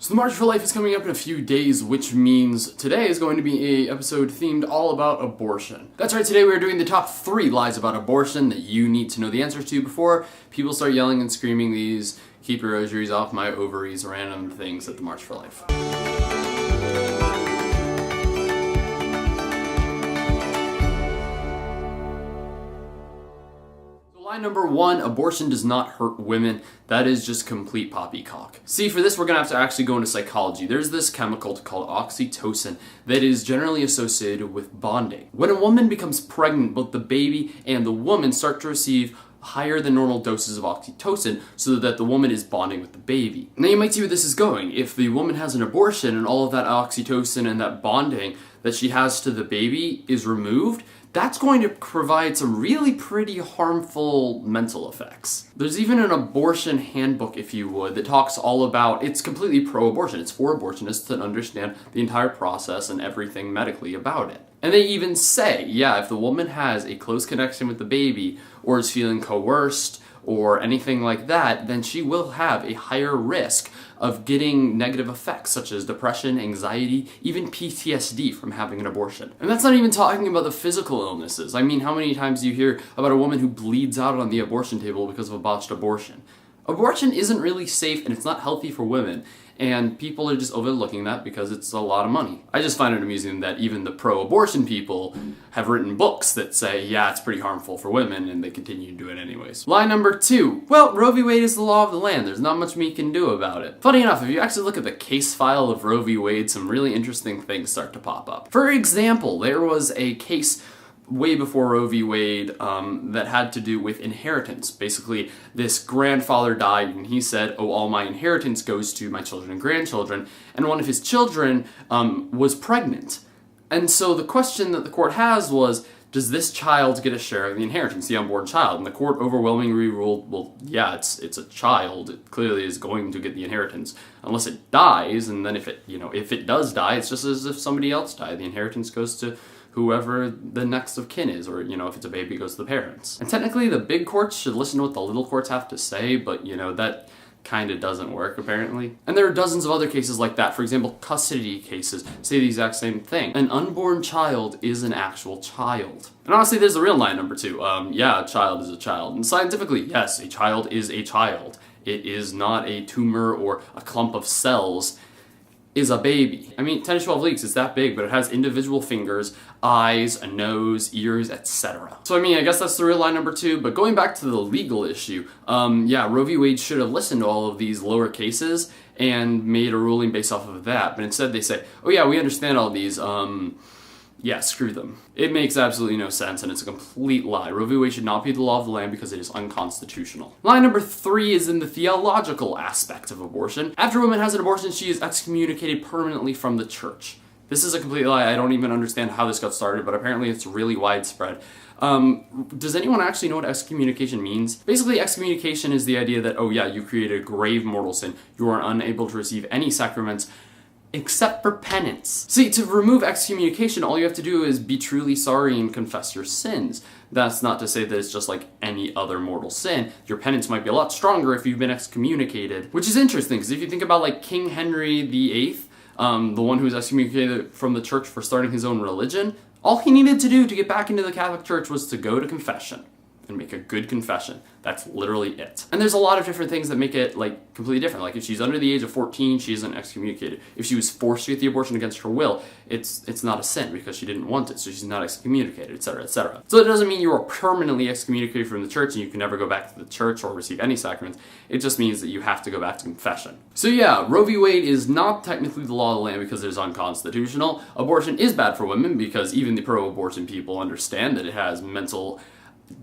So the March for Life is coming up in a few days, which means today is going to be an episode themed all about abortion. That's right, today we are doing the top 3 lies about abortion that you need to know the answers to before people start yelling and screaming these "keep your ovaries off my ovaries" random things at the March for Life. Lie number 1, abortion does not hurt women. That is just complete poppycock. See, for this we're going to have to actually go into psychology. There's this chemical called oxytocin that is generally associated with bonding. When a woman becomes pregnant, both the baby and the woman start to receive higher than normal doses of oxytocin so that the woman is bonding with the baby. Now you might see where this is going. If the woman has an abortion and all of that oxytocin and that bonding that she has to the baby is removed, that's going to provide some really pretty harmful mental effects. There's even an abortion handbook, if you would, that talks all about, it's completely pro-abortion. It's for abortionists to understand the entire process and everything medically about it. And they even say, yeah, if the woman has a close connection with the baby or is feeling coerced or anything like that, then she will have a higher risk of getting negative effects such as depression, anxiety, even PTSD from having an abortion. And that's not even talking about the physical illnesses. I mean, how many times do you hear about a woman who bleeds out on the abortion table because of a botched abortion? Abortion isn't really safe and it's not healthy for women, and people are just overlooking that because it's a lot of money. I just find it amusing that even the pro-abortion people have written books that say, yeah, it's pretty harmful for women, and they continue to do it anyways. Lie number 2. Well, Roe v. Wade is the law of the land. There's not much we can do about it. Funny enough, if you actually look at the case file of Roe v. Wade, some really interesting things start to pop up. For example, there was a case way before Roe v. Wade that had to do with inheritance. Basically, this grandfather died and he said, oh, all my inheritance goes to my children and grandchildren, and one of his children was pregnant. And so the question that the court has was, does this child get a share of the inheritance, the unborn child? And the court overwhelmingly ruled, well, yeah, it's a child. It clearly is going to get the inheritance unless it dies, and then if it does die, it's just as if somebody else died. The inheritance goes to whoever the next of kin is, or, if it's a baby, it goes to the parents. And technically, the big courts should listen to what the little courts have to say, but, that kind of doesn't work, apparently. And there are dozens of other cases like that. For example, custody cases say the exact same thing. An unborn child is an actual child. And honestly, there's the real lie number 2. Yeah, a child is a child. And scientifically, yes, a child is a child. It is not a tumor or a clump of cells. Is a baby. I mean, 10 to 12 weeks, it's that big, but it has individual fingers, eyes, a nose, ears, etc. So I guess that's the real lie number 2, but going back to the legal issue, yeah, Roe v. Wade should have listened to all of these lower cases and made a ruling based off of that, but instead they say, oh yeah, we understand all these, yeah, screw them. It makes absolutely no sense, and it's a complete lie. Roe v. Wade should not be the law of the land because it is unconstitutional. Lie number 3 is in the theological aspect of abortion. After a woman has an abortion, she is excommunicated permanently from the church. This is a complete lie. I don't even understand how this got started, but apparently it's really widespread. Does anyone actually know what excommunication means? Basically, excommunication is the idea that, oh yeah, you created a grave mortal sin. You are unable to receive any sacraments except for penance. See, to remove excommunication, all you have to do is be truly sorry and confess your sins. That's not to say that it's just like any other mortal sin. Your penance might be a lot stronger if you've been excommunicated, which is interesting, because if you think about like King Henry VIII, the one who was excommunicated from the church for starting his own religion, all he needed to do to get back into the Catholic Church was to go to confession and make a good confession. That's literally it. And there's a lot of different things that make it like completely different. Like if she's under the age of 14, she isn't excommunicated. If she was forced to get the abortion against her will, it's not a sin because she didn't want it, so she's not excommunicated, etc., etc. So it doesn't mean you are permanently excommunicated from the church and you can never go back to the church or receive any sacraments. It just means that you have to go back to confession. So yeah, Roe v. Wade is not technically the law of the land because it is unconstitutional. Abortion is bad for women because even the pro-abortion people understand that it has mental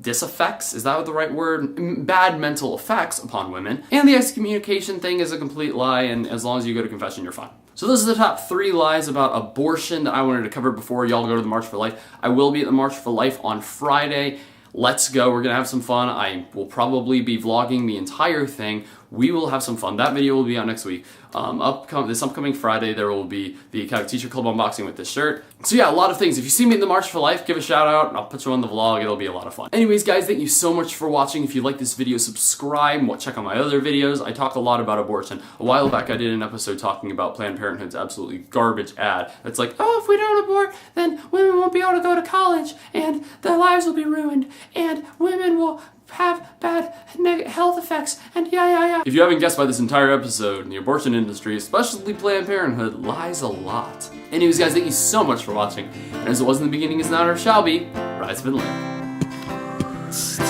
disaffects, is that the right word? Bad mental effects upon women. And the excommunication thing is a complete lie, and as long as you go to confession, you're fine. So those are the top 3 lies about abortion that I wanted to cover before y'all go to the March for Life. I will be at the March for Life on Friday. Let's go. We're going to have some fun. I will probably be vlogging the entire thing. we will have some fun. That video will be out next week. This upcoming Friday, there will be the Catholic Teacher Club unboxing with this shirt. So yeah, a lot of things. If you see me in the March for Life, give a shout out, and I'll put you on the vlog. It'll be a lot of fun. Anyways, guys, thank you so much for watching. If you like this video, subscribe. Check out my other videos. I talk a lot about abortion. A while back, I did an episode talking about Planned Parenthood's absolutely garbage ad. It's like, oh, if we don't abort, then women won't be able to go to college, and their lives will be ruined, and women will have bad health effects, and yeah. If you haven't guessed by this entire episode, the abortion industry, especially Planned Parenthood, lies a lot. Anyways, guys, thank you so much for watching. And as it was in the beginning, is now, or shall be, rise up and live.